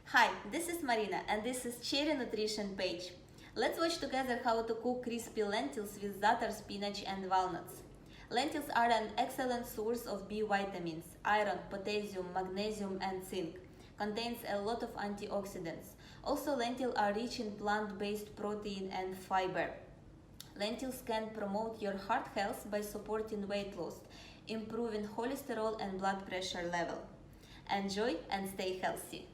Hi, this is Marina and this is Cherry Nutrition page. Let's watch together how to cook crispy lentils with za'atar, spinach and walnuts. Lentils are an excellent source of B vitamins, iron, potassium, magnesium and zinc. Contains a lot of antioxidants. Also, lentils are rich in plant-based protein and fiber. Lentils can promote your heart health by supporting weight loss, improving cholesterol and blood pressure level. Enjoy and stay healthy.